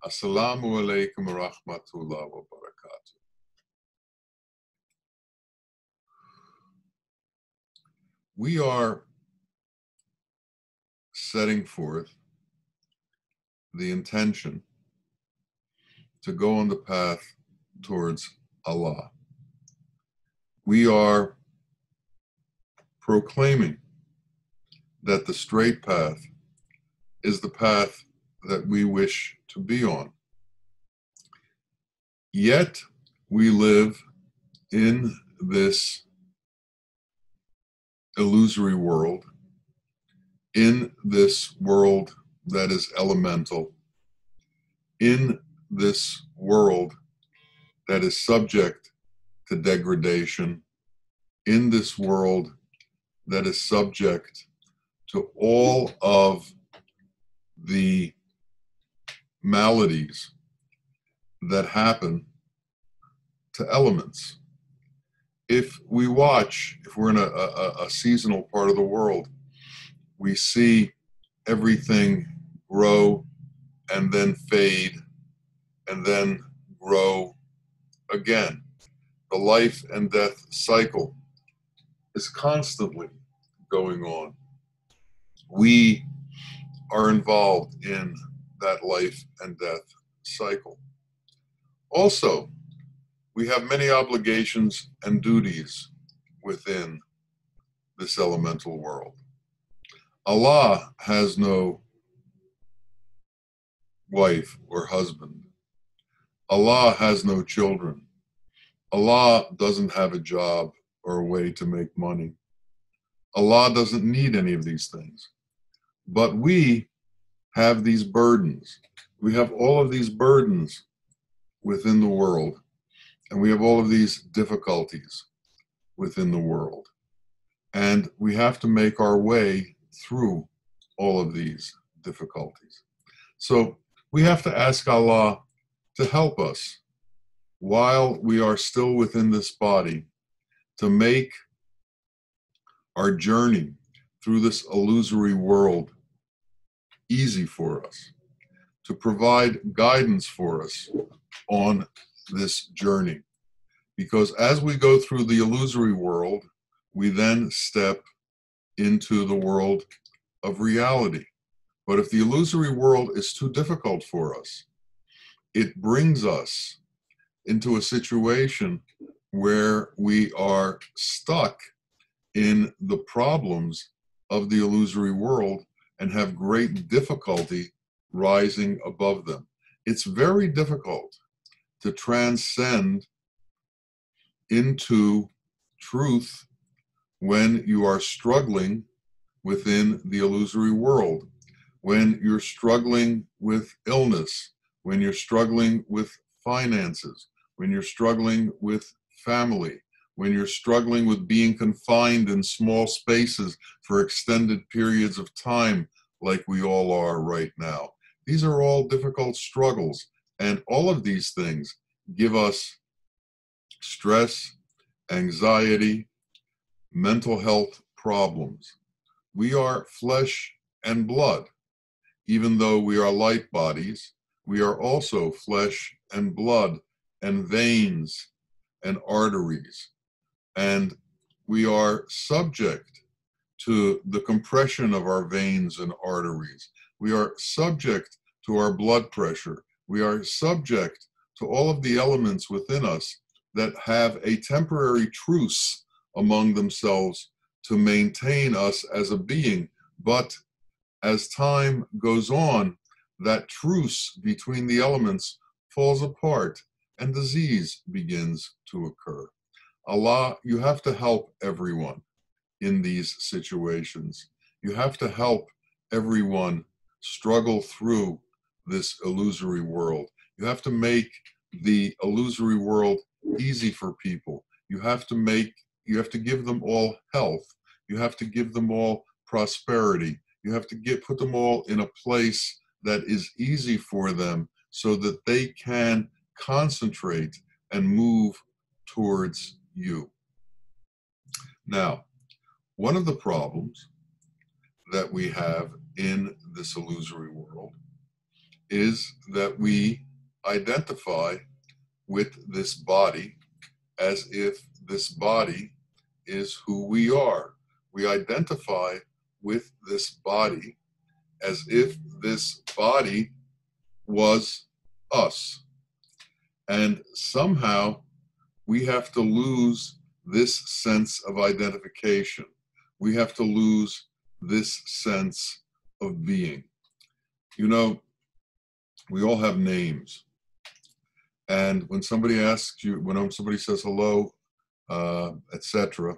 Assalamu alaikum wa rahmatullah wa barakatuh. We are setting forth the intention to go on the path towards Allah. We are proclaiming that the straight path is the path that we wish to be on. Yet we live in this illusory world, in this world that is elemental, in this world that is subject to degradation, in this world that is subject to all of the maladies that happen to elements. If we watch, if we're in a seasonal part of the world, we see everything grow and then fade and then grow again. The life and death cycle is constantly going on. We are involved in that life and death cycle. Also, we have many obligations and duties within this elemental world. Allah has no wife or husband. Allah has no children. Allah doesn't have a job or a way to make money. Allah doesn't need any of these things. But we have these burdens. We have all of these burdens within the world, and we have all of these difficulties within the world. And we have to make our way through all of these difficulties. So we have to ask Allah to help us while we are still within this body to make our journey through this illusory world easy for us, to provide guidance for us on this journey. Because as we go through the illusory world, we then step into the world of reality. But if the illusory world is too difficult for us, it brings us into a situation where we are stuck in the problems of the illusory world and have great difficulty rising above them. It's very difficult to transcend into truth when you are struggling within the illusory world, when you're struggling with illness, when you're struggling with finances, when you're struggling with family, when you're struggling with being confined in small spaces for extended periods of time like we all are right now. These are all difficult struggles, and all of these things give us stress, anxiety, mental health problems. We are flesh and blood. Even though we are light bodies, we are also flesh and blood and veins and arteries. And we are subject to the compression of our veins and arteries. We are subject to our blood pressure. We are subject to all of the elements within us that have a temporary truce among themselves to maintain us as a being. But as time goes on, that truce between the elements falls apart and disease begins to occur. Allah, you have to help everyone in these situations. You have to help everyone struggle through this illusory world. You have to make the illusory world easy for people. You have to give them all health. You have to give them all prosperity. You have to put them all in a place that is easy for them so that they can concentrate and move towards you. Now, one of the problems that we have in this illusory world is that we identify with this body as if this body is who we are. We identify with this body as if this body was us. And somehow we have to lose this sense of identification. We have to lose this sense of being. You know, we all have names. And when somebody asks you, when somebody says hello, etc.,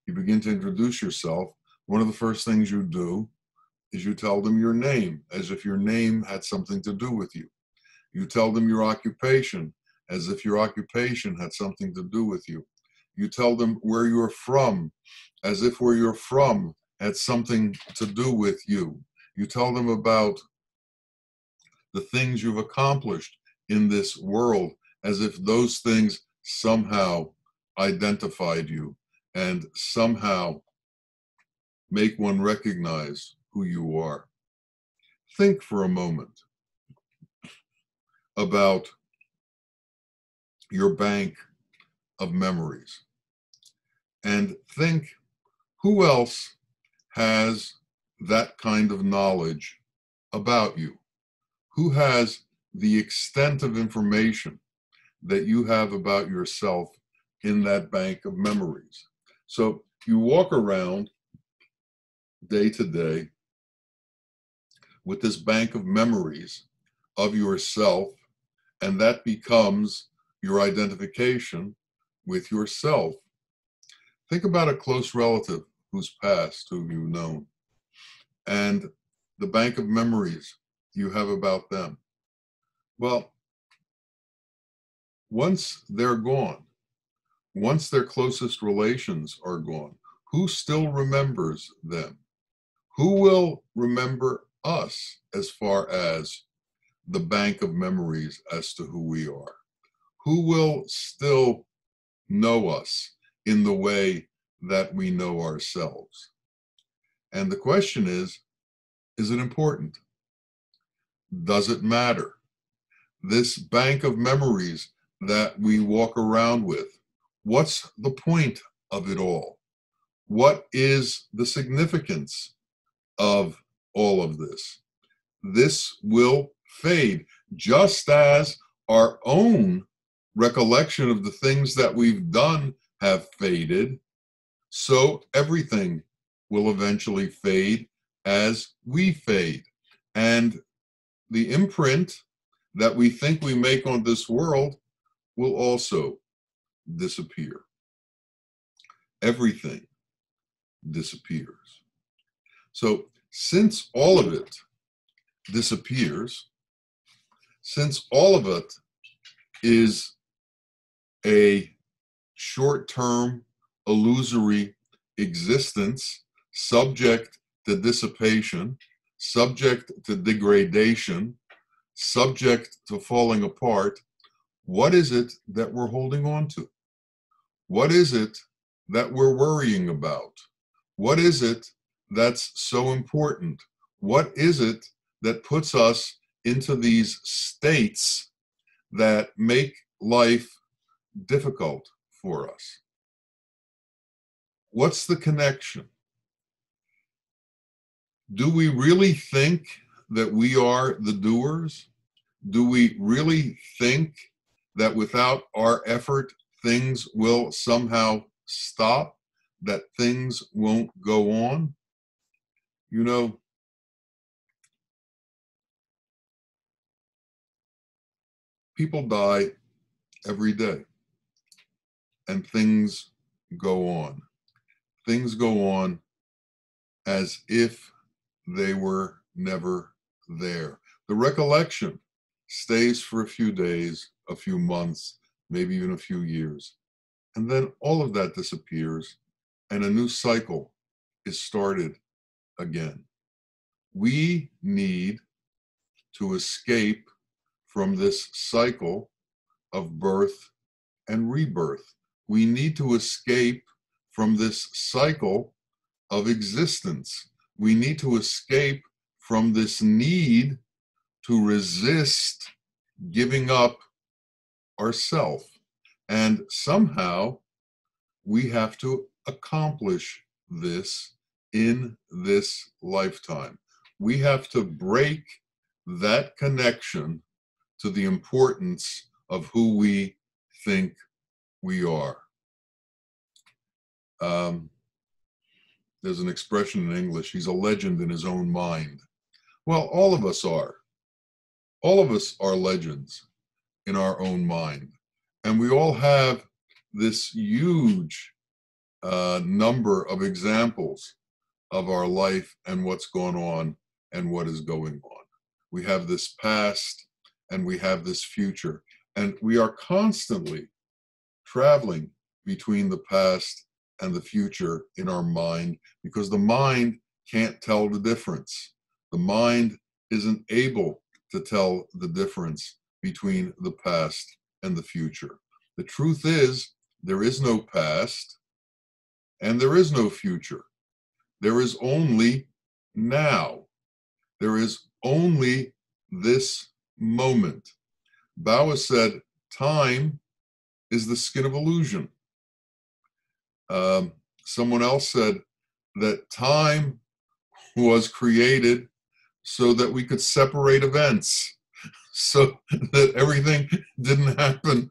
you begin to introduce yourself. One of the first things you do is you tell them your name, as if your name had something to do with you. You tell them your occupation, as if your occupation had something to do with you. You tell them where you're from, as if where you're from had something to do with you. You tell them about the things you've accomplished in this world, as if those things somehow identified you and somehow make one recognize who you are. Think for a moment about your bank of memories and think, who else has that kind of knowledge about you? Who has the extent of information that you have about yourself in that bank of memories? So you walk around day to day with this bank of memories of yourself, and that becomes your identification with yourself. Think about a close relative who's passed, who you've known, and the bank of memories you have about them. Well, once they're gone, once their closest relations are gone, who still remembers them? Who will remember us as far as the bank of memories as to who we are? Who will still know us in the way that we know ourselves? And the question is it important? Does it matter? This bank of memories that we walk around with, what's the point of it all? What is the significance of all of this? This will fade, just as our own recollection of the things that we've done have faded, so everything will eventually fade as we fade. And the imprint that we think we make on this world will also disappear. Everything disappears. So since all of it disappears, since all of it is a short-term, illusory existence, subject to dissipation, subject to degradation, subject to falling apart, what is it that we're holding on to? What is it that we're worrying about? What is it that's so important? What is it that puts us into these states that make life difficult for us? What's the connection? Do we really think that we are the doers? Do we really think that without our effort, things will somehow stop, that things won't go on? You know, people die every day, and things go on. Things go on as if they were never there. The recollection stays for a few days, a few months, maybe even a few years. And then all of that disappears and a new cycle is started again. We need to escape from this cycle of birth and rebirth. We need to escape from this cycle of existence. We need to escape from this need to resist giving up ourself. And somehow we have to accomplish this in this lifetime. We have to break that connection to the importance of who we think we are. There's an expression in English, he's a legend in his own mind. Well, all of us are. All of us are legends in our own mind. And we all have this huge number of examples of our life and what's gone on and what is going on. We have this past and we have this future. And we are constantly traveling between the past and the future in our mind, because the mind can't tell the difference. The mind isn't able to tell the difference between the past and the future. The truth is, there is no past and there is no future. There is only now. There is only this moment. Bao said, time is the skin of illusion. Someone else said that time was created so that we could separate events, so that everything didn't happen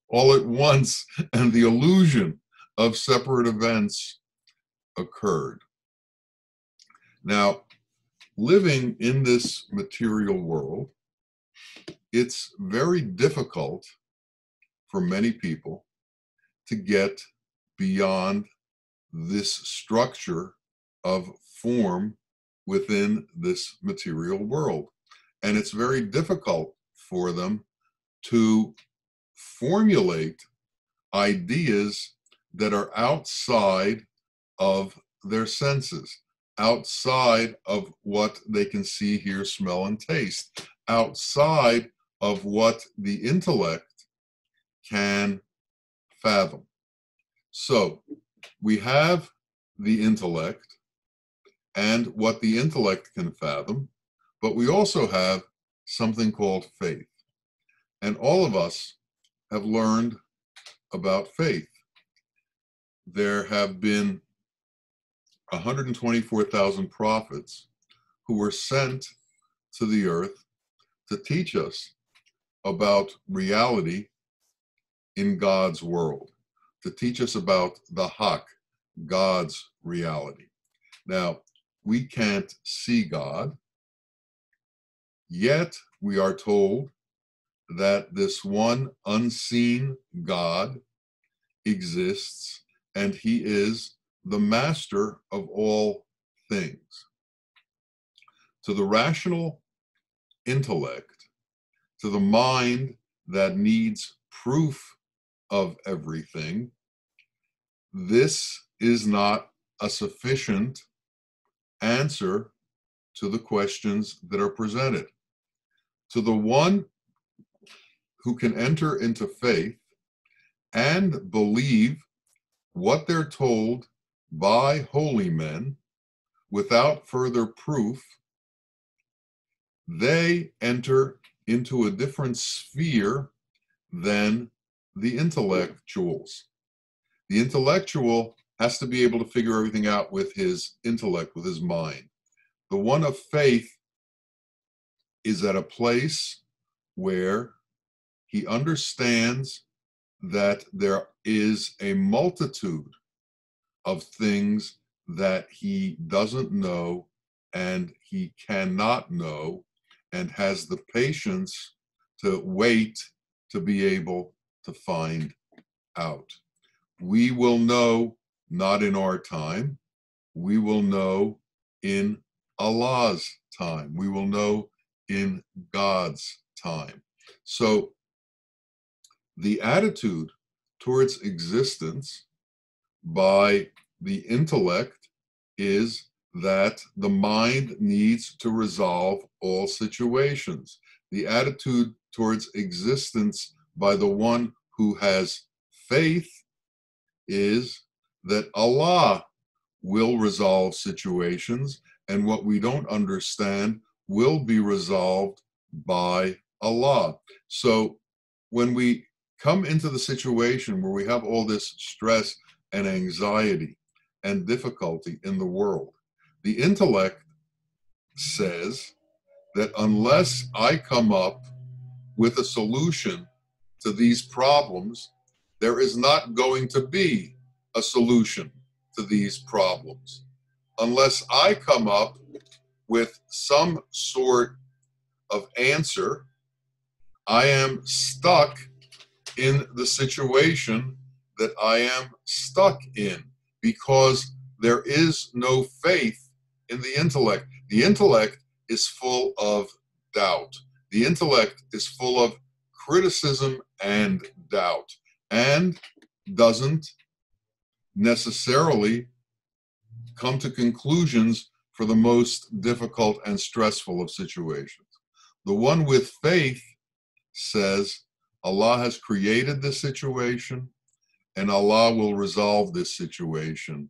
all at once and the illusion of separate events occurred. Now, living in this material world, it's very difficult for many people to get beyond this structure of form within this material world. And it's very difficult for them to formulate ideas that are outside of their senses, outside of what they can see, hear, smell, and taste, outside of what the intellect can fathom. So we have the intellect and what the intellect can fathom, but we also have something called faith. And all of us have learned about faith. There have been 124,000 prophets who were sent to the earth to teach us about reality in God's world, to teach us about the Hak, God's reality. Now, we can't see God, yet we are told that this one unseen God exists, and he is the master of all things. To the rational intellect, to the mind that needs proof of everything, this is not a sufficient answer to the questions that are presented. To the one who can enter into faith and believe what they're told by holy men without further proof, they enter into a different sphere than the intellectuals. The intellectual has to be able to figure everything out with his intellect, with his mind. The one of faith is at a place where he understands that there is a multitude of things that he doesn't know and he cannot know, and has the patience to wait to be able to find out. We will know not in our time, we will know in Allah's time, we will know in God's time. So the attitude towards existence by the intellect is that the mind needs to resolve all situations. The attitude towards existence by the one who has faith is that Allah will resolve situations, and what we don't understand will be resolved by Allah. So when we come into the situation where we have all this stress and anxiety and difficulty in the world, the intellect says that unless I come up with a solution to these problems, there is not going to be a solution to these problems. Unless I come up with some sort of answer, I am stuck in the situation that I am stuck in because there is no faith in the intellect. The intellect is full of doubt. The intellect is full of criticism and doubt and doesn't necessarily come to conclusions for the most difficult and stressful of situations. The one with faith says Allah has created this situation and Allah will resolve this situation,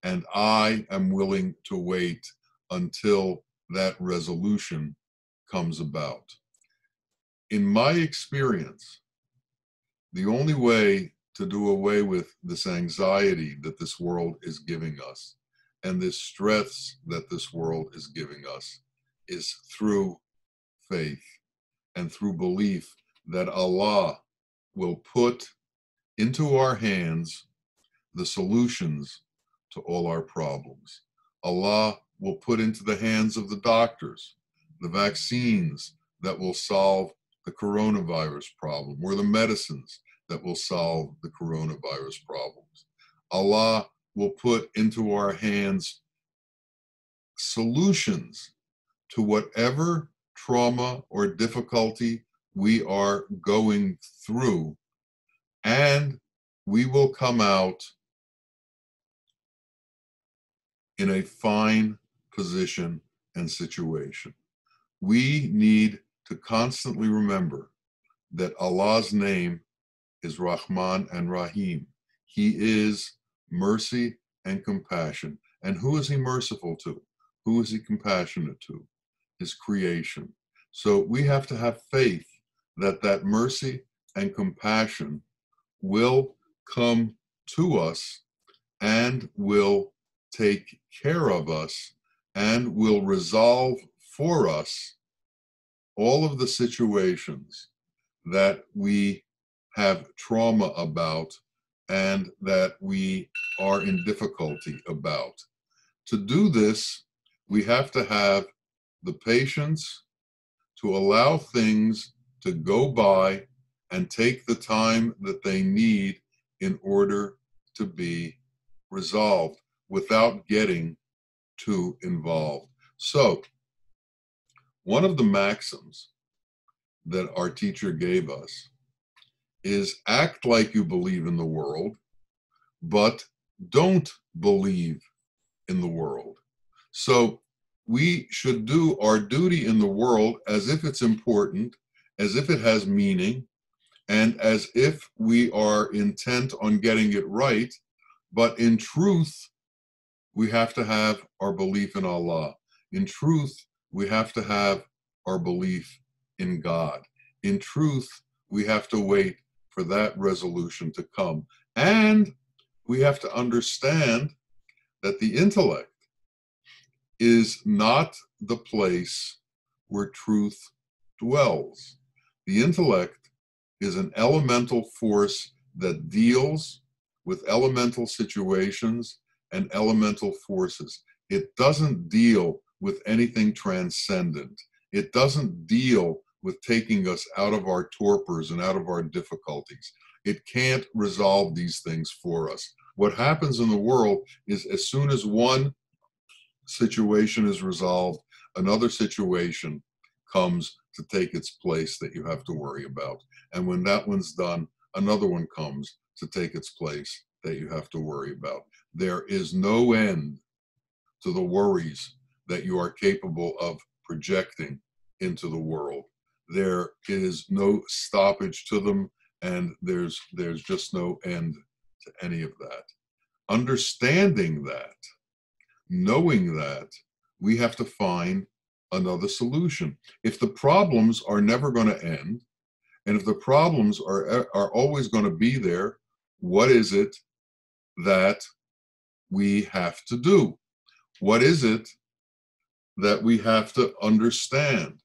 and I am willing to wait until that resolution comes about. In my experience, the only way to do away with this anxiety that this world is giving us and this stress that this world is giving us is through faith and through belief that Allah will put into our hands the solutions to all our problems. Allah will put into the hands of the doctors the vaccines that will solve the coronavirus problem, or the medicines that will solve the coronavirus problems. Allah will put into our hands solutions to whatever trauma or difficulty we are going through, and we will come out in a fine position and situation. We need to constantly remember that Allah's name is Rahman and Rahim. He is mercy and compassion. And who is he merciful to? Who is he compassionate to? His creation. So we have to have faith that that mercy and compassion will come to us and will take care of us and will resolve for us all of the situations that we have trauma about and that we are in difficulty about. To do this, we have to have the patience to allow things to go by and take the time that they need in order to be resolved without getting too involved. So, one of the maxims that our teacher gave us is act like you believe in the world, but don't believe in the world. So we should do our duty in the world as if it's important, as if it has meaning, and as if we are intent on getting it right. But in truth, we have to have our belief in Allah. In truth, we have to have our belief in God. In truth, we have to wait for that resolution to come. And we have to understand that the intellect is not the place where truth dwells. The intellect is an elemental force that deals with elemental situations and elemental forces. It doesn't deal with anything transcendent. It doesn't deal with taking us out of our torpors and out of our difficulties. It can't resolve these things for us. What happens in the world is as soon as one situation is resolved, another situation comes to take its place that you have to worry about. And when that one's done, another one comes to take its place that you have to worry about. There is no end to the worries that you are capable of projecting into the world. There is no stoppage to them, and there's just no end to any of that. Understanding that, knowing that, we have to find another solution. If the problems are never going to end, and if the problems are always going to be there, what is it that we have to do? What is it that we have to understand?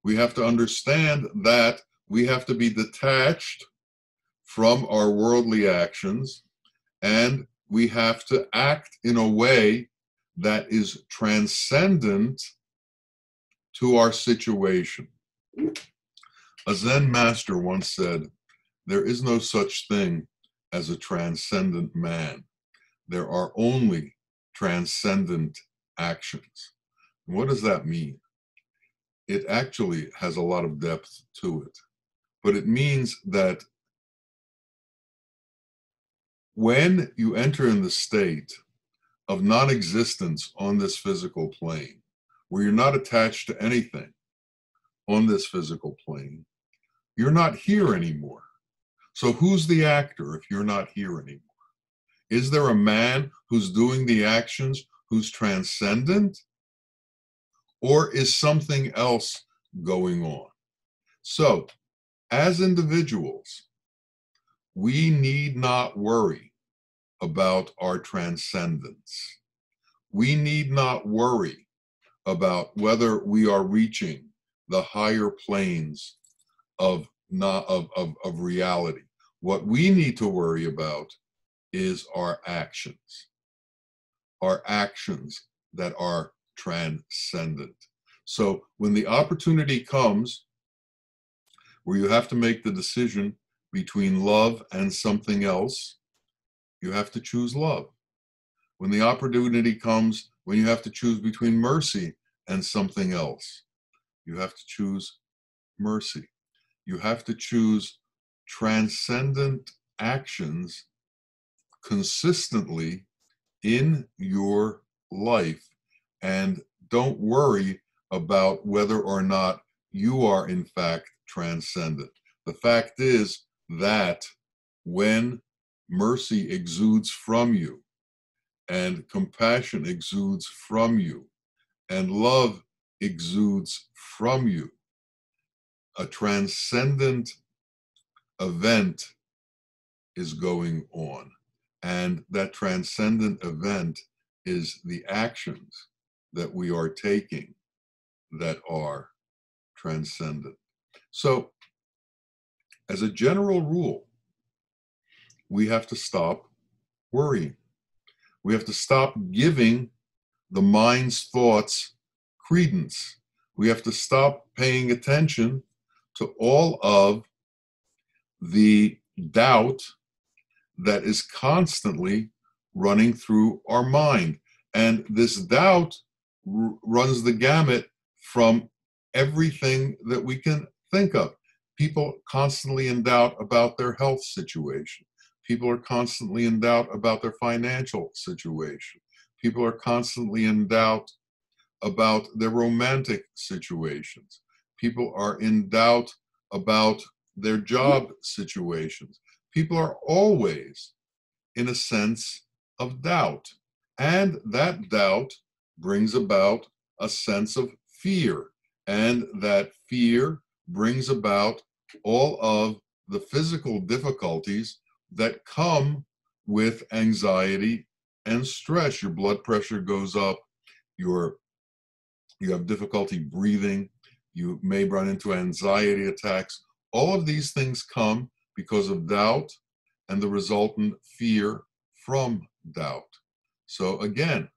We have to understand that we have to be detached from our worldly actions, and we have to act in a way that is transcendent to our situation. A Zen master once said, "There is no such thing as a transcendent man. There are only transcendent actions." What does that mean? It actually has a lot of depth to it. But it means that when you enter in the state of non-existence on this physical plane, where you're not attached to anything on this physical plane, you're not here anymore. So who's the actor if you're not here anymore? Is there a man who's doing the actions who's transcendent? Or is something else going on? So, as individuals, we need not worry about our transcendence. We need not worry about whether we are reaching the higher planes of reality. What we need to worry about is our actions that are transcendent. So when the opportunity comes where you have to make the decision between love and something else, you have to choose love. When the opportunity comes when you have to choose between mercy and something else, you have to choose mercy. You have to choose transcendent actions consistently in your life, and don't worry about whether or not you are in fact transcendent. The fact is that when mercy exudes from you, and compassion exudes from you, and love exudes from you, a transcendent event is going on. And that transcendent event is the actions that we are taking that are transcendent. So, as a general rule, we have to stop worrying. We have to stop giving the mind's thoughts credence. We have to stop paying attention to all of the doubt that is constantly running through our mind. And this doubt runs the gamut from everything that we can think of. People constantly in doubt about their health situation. People are constantly in doubt about their financial situation. People are constantly in doubt about their romantic situations. People are in doubt about their job situations. People are always in a sense of doubt. And that doubt brings about a sense of fear. And that fear brings about all of the physical difficulties that come with anxiety and stress. Your blood pressure goes up, you have difficulty breathing, you may run into anxiety attacks. All of these things come because of doubt and the resultant fear from doubt. So again,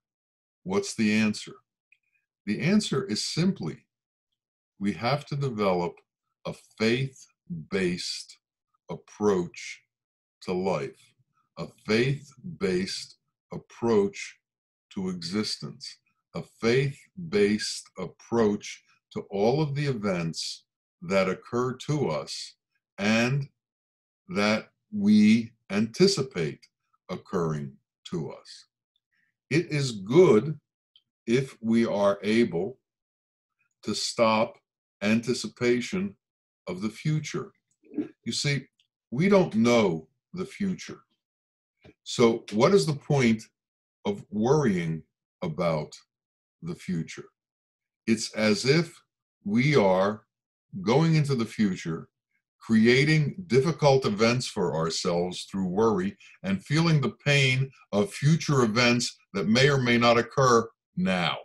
what's the answer? The answer is simply, we have to develop a faith-based approach to life, a faith-based approach to existence, a faith-based approach to all of the events that occur to us and that we anticipate occurring to us. It is good if we are able to stop anticipation of the future. You see, we don't know the future. So what is the point of worrying about the future? It's as if we are going into the future, creating difficult events for ourselves through worry, and feeling the pain of future events that may or may not occur now.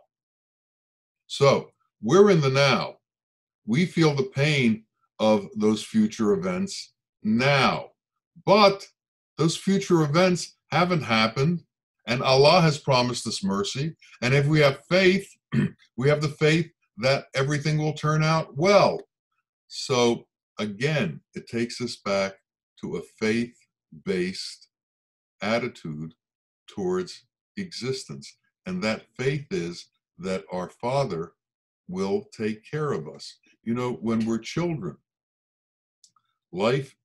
So we're in the now. We feel the pain of those future events now. But those future events haven't happened, and Allah has promised us mercy. And if we have faith, we have the faith that everything will turn out well. So again, it takes us back to a faith-based attitude towards existence. And that faith is that our Father will take care of us. You know, when we're children, life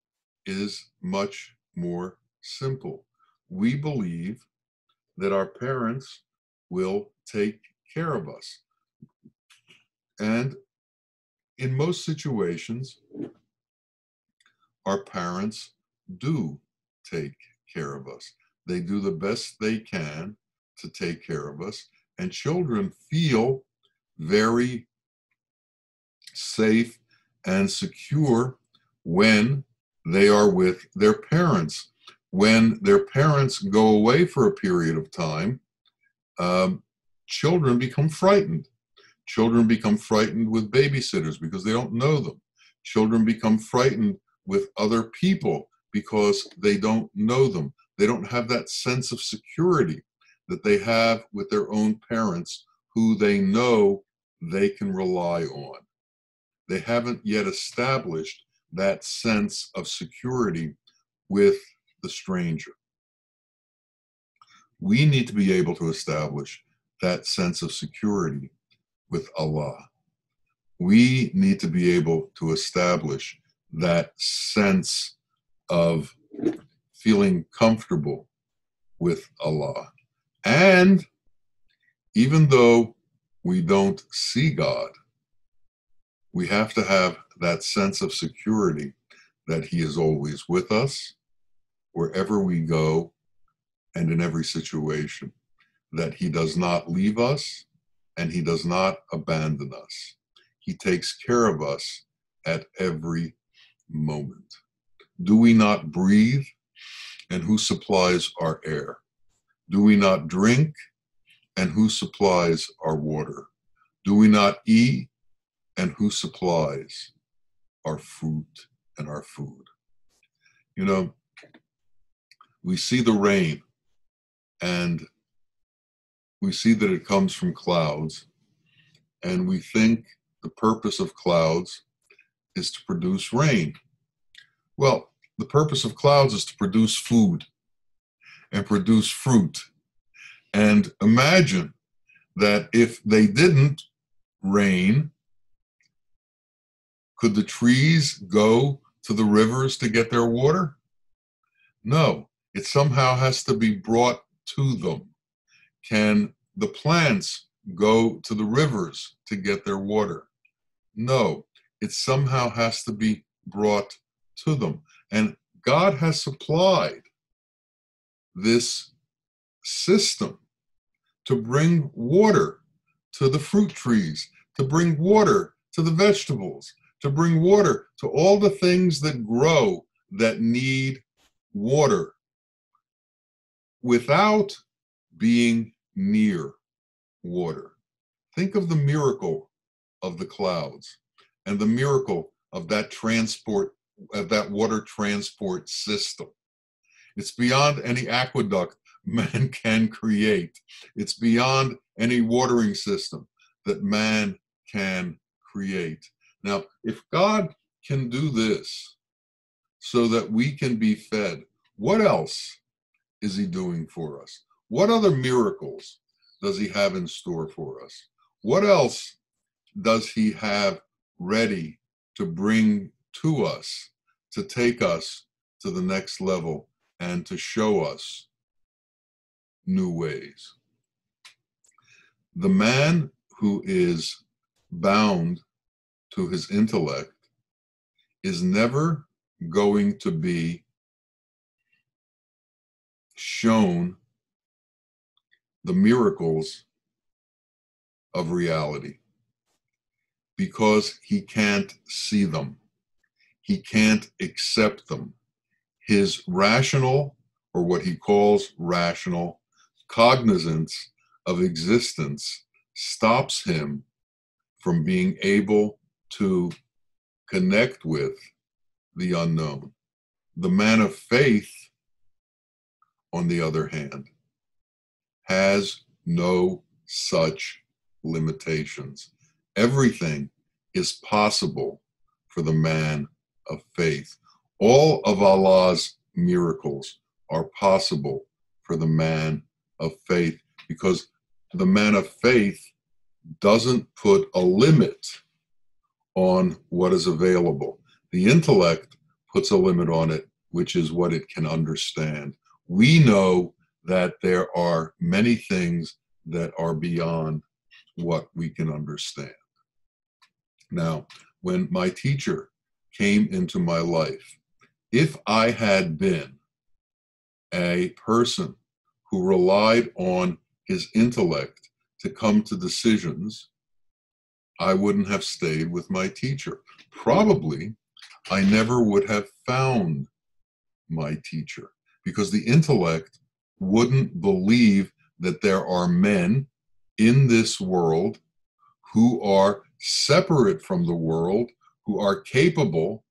is much more simple. We believe that our parents will take care of us. And in most situations, our parents do take care of us. They do the best they can to take care of us. And children feel very safe and secure when they are with their parents. When their parents go away for a period of time, children become frightened. Children become frightened with babysitters because they don't know them. Children become frightened with other people because they don't know them. They don't have that sense of security that they have with their own parents who they know they can rely on. They haven't yet established that sense of security with the stranger. We need to be able to establish that sense of security with Allah. We need to be able to establish that sense of feeling comfortable with Allah. And even though we don't see God, we have to have that sense of security that He is always with us, wherever we go and in every situation, that He does not leave us and He does not abandon us. He takes care of us at every moment. Do we not breathe? And who supplies our air? Do we not drink? And who supplies our water? Do we not eat? And who supplies our fruit and our food? You know, we see the rain and we see that it comes from clouds, and we think the purpose of clouds is to produce rain. Well, the purpose of clouds is to produce food and produce fruit. And imagine that if they didn't rain, could the trees go to the rivers to get their water? No, it somehow has to be brought to them. Can the plants go to the rivers to get their water? No, it somehow has to be brought to them. And God has supplied this system to bring water to the fruit trees, to bring water to the vegetables, to bring water to all the things that grow that need water without being near water. Think of the miracle of the clouds and the miracle of that transport, of that water transport system. It's beyond any aqueduct man can create. It's beyond any watering system that man can create. Now, if God can do this so that we can be fed, what else is He doing for us? What other miracles does He have in store for us? What else does He have ready to bring to us, to take us to the next level and to show us new ways? The man who is bound to his intellect is never going to be shown the miracles of reality. because he can't see them. He can't accept them. His rational, or what he calls rational, cognizance of existence stops him from being able to connect with the unknown. The man of faith, on the other hand, has no such limitations. Everything is possible for the man of faith. All of Allah's miracles are possible for the man of faith, because the man of faith doesn't put a limit on what is available. The intellect puts a limit on it, which is what it can understand. We know that there are many things that are beyond what we can understand. Now, when my teacher came into my life, if I had been a person who relied on his intellect to come to decisions, I wouldn't have stayed with my teacher. Probably, I never would have found my teacher, because the intellect wouldn't believe that there are men in this world who are separate from the world, who are capable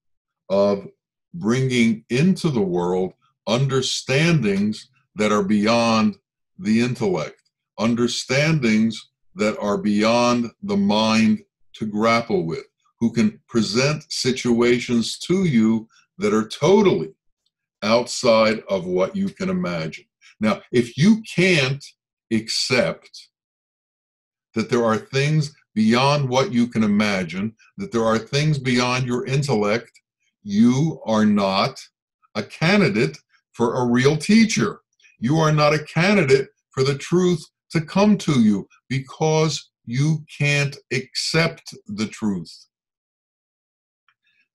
of bringing into the world understandings that are beyond the intellect, understandings that are beyond the mind to grapple with, who can present situations to you that are totally outside of what you can imagine. Now, if you can't accept that there are things beyond what you can imagine, that there are things beyond your intellect, you are not a candidate for a real teacher. You are not a candidate for the truth to come to you, because you can't accept the truth.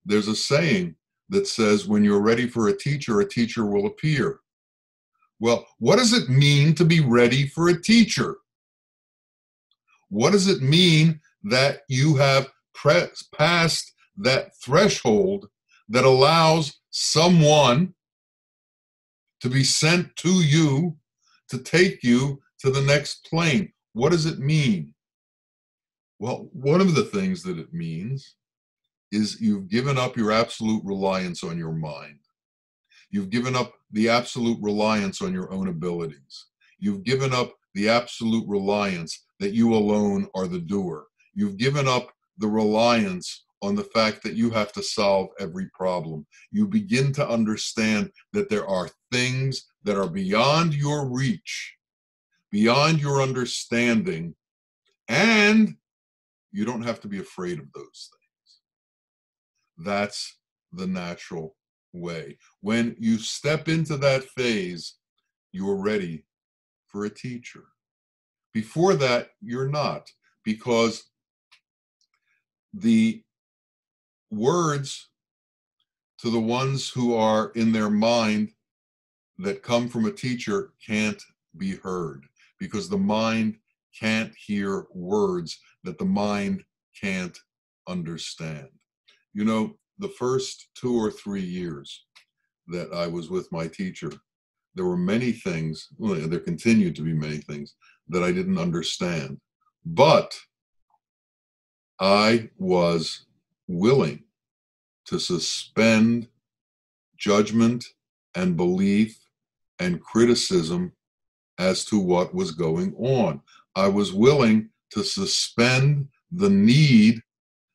There's a saying that says, when you're ready for a teacher will appear. Well, what does it mean to be ready for a teacher? What does it mean that you have passed that threshold that allows someone to be sent to you to take you to the next plane? What does it mean? Well, one of the things that it means is you've given up your absolute reliance on your mind. You've given up the absolute reliance on your own abilities. You've given up the absolute reliance that you alone are the doer. You've given up the reliance on the fact that you have to solve every problem. You begin to understand that there are things that are beyond your reach, beyond your understanding, and you don't have to be afraid of those things. That's the natural way. When you step into that phase, you're ready for a teacher. Before that, you're not, because the words to the ones who are in their mind that come from a teacher can't be heard, because the mind can't hear words that the mind can't understand. You know, the first 2 or 3 years that I was with my teacher, there were many things, well, there continued to be many things that I didn't understand, but I was willing to suspend judgment and belief and criticism as to what was going on. I was willing to suspend the need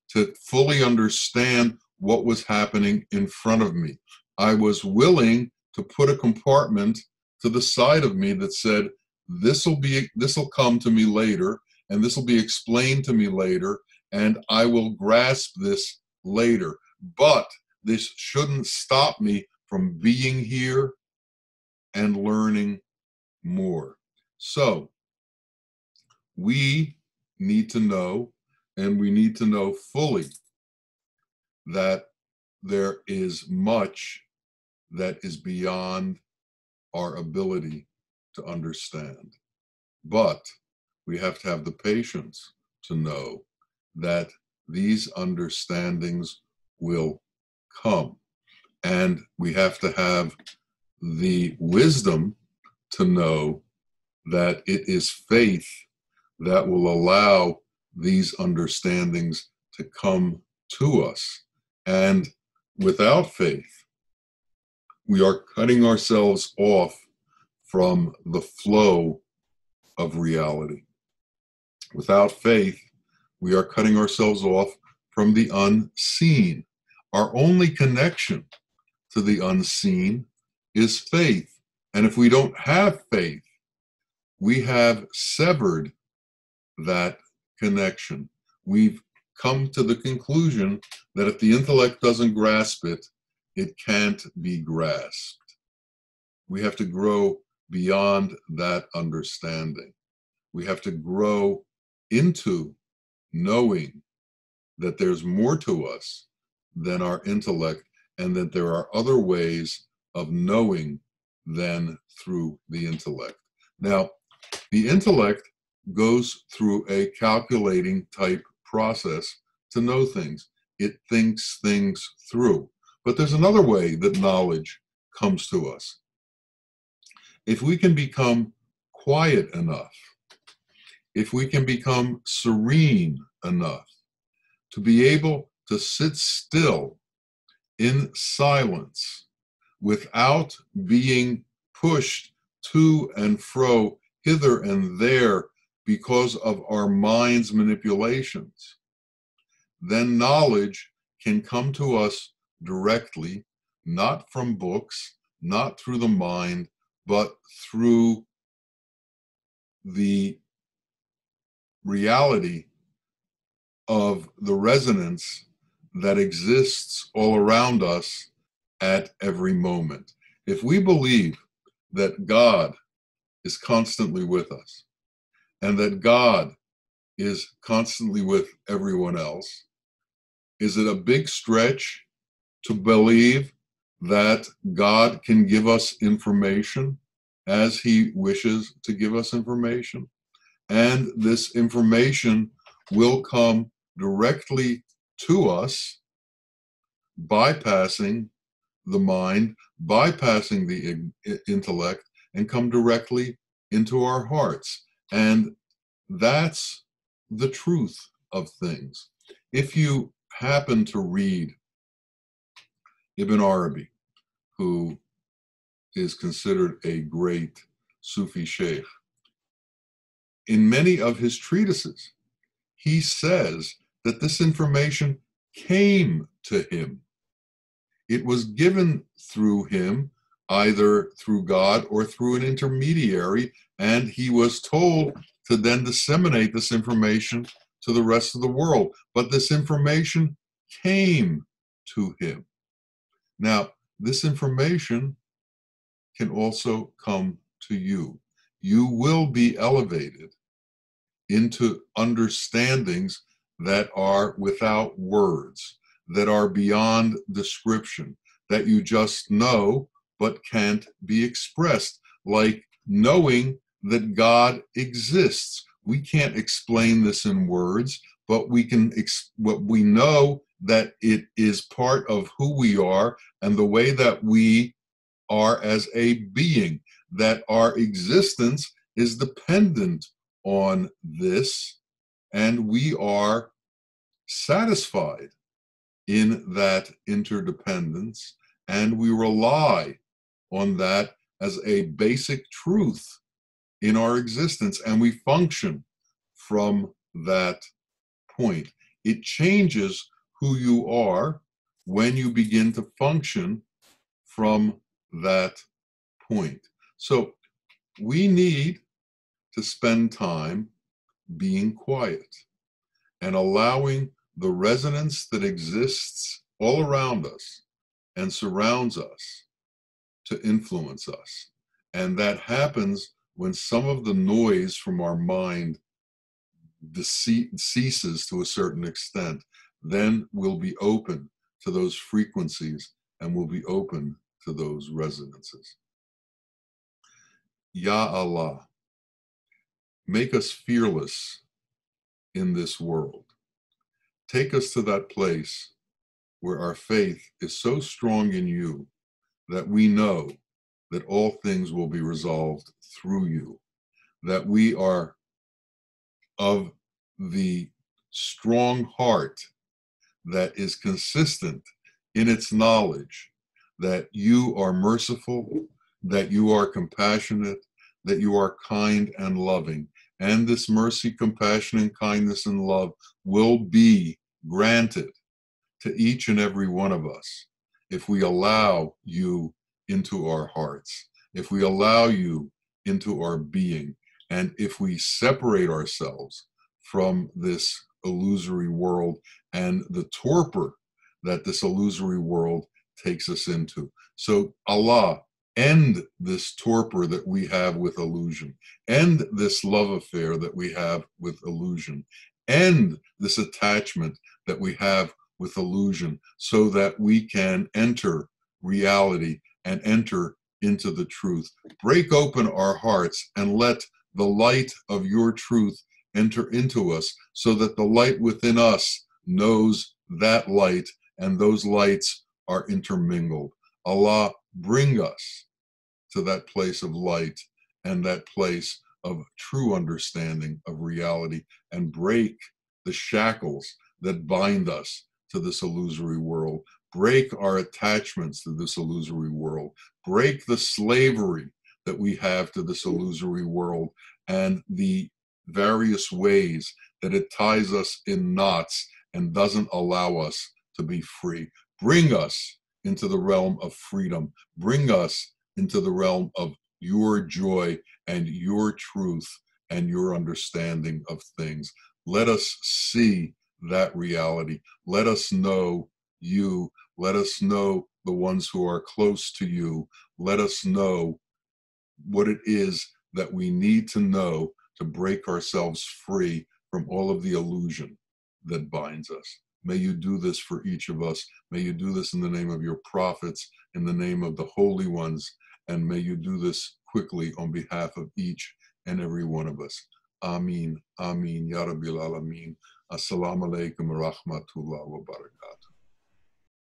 to fully understand what was happening in front of me. I was willing to put a compartment to the side of me that said, this will come to me later, and this will be explained to me later, and I will grasp this later. But this shouldn't stop me from being here and learning more. So we need to know, and we need to know fully, that there is much that is beyond our ability to understand. But we have to have the patience to know that these understandings will come. And we have to have the wisdom to know that it is faith that will allow these understandings to come to us. And without faith, we are cutting ourselves off from the flow of reality. Without faith, we are cutting ourselves off from the unseen. Our only connection to the unseen is faith. And if we don't have faith, we have severed that connection. We've come to the conclusion that if the intellect doesn't grasp it, it can't be grasped. We have to grow beyond that understanding. We have to grow into knowing that there's more to us than our intellect, and that there are other ways of knowing than through the intellect. Now, the intellect goes through a calculating type process to know things. It thinks things through. But there's another way that knowledge comes to us. If we can become quiet enough, if we can become serene enough to be able to sit still in silence without being pushed to and fro, hither and there, because of our mind's manipulations, then knowledge can come to us directly, not from books, not through the mind, but through the reality of the resonance that exists all around us at every moment. If we believe that God is constantly with us, and that God is constantly with everyone else, is it a big stretch to believe that God can give us information as he wishes to give us information? And this information will come directly to us, bypassing the mind, bypassing the intellect, and come directly into our hearts. And that's the truth of things. If you happen to read Ibn Arabi, who is considered a great Sufi sheikh, in many of his treatises, he says that this information came to him. It was given through him, either through God or through an intermediary, and he was told to then disseminate this information to the rest of the world. But this information came to him. Now, this information can also come to you. You will be elevated into understandings that are without words, that are beyond description, that you just know but can't be expressed, like knowing that God exists. We can't explain this in words, but we know that it is part of who we are and the way that we are as a being, that our existence is dependent on this, and we are satisfied in that interdependence, and we rely on that as a basic truth in our existence, and we function from that point. It changes who you are when you begin to function from that point. So we need to spend time being quiet and allowing the resonance that exists all around us and surrounds us to influence us. And that happens when some of the noise from our mind ceases to a certain extent. Then we'll be open to those frequencies and we'll be open to those resonances. Ya Allah, make us fearless in this world. Take us to that place where our faith is so strong in you that we know that all things will be resolved through you, that we are of the strong heart that is consistent in its knowledge that you are merciful, that you are compassionate, that you are kind and loving. And this mercy, compassion, and kindness and love will be granted to each and every one of us if we allow you into our hearts, if we allow you into our being, and if we separate ourselves from this illusory world and the torpor that this illusory world takes us into. So Allah, end this torpor that we have with illusion, end this love affair that we have with illusion, end this attachment that we have with illusion, so that we can enter reality and enter into the truth. Break open our hearts and let the light of your truth enter into us, so that the light within us knows that light, and those lights are intermingled. Allah, bring us to that place of light and that place of true understanding of reality, and break the shackles that bind us to this illusory world. Break our attachments to this illusory world. Break the slavery that we have to this illusory world and the various ways that it ties us in knots and doesn't allow us to be free. Bring us into the realm of freedom. Bring us into the realm of your joy and your truth and your understanding of things. Let us see that reality. Let us know you. Let us know the ones who are close to you. Let us know what it is that we need to know to break ourselves free from all of the illusion that binds us. May you do this for each of us. May you do this in the name of your prophets, in the name of the holy ones, and may you do this quickly on behalf of each and every one of us. Ameen, Ameen, Ya Rabbil Alameen. Assalamu alaikum wa rahmatullah wa barakatuh.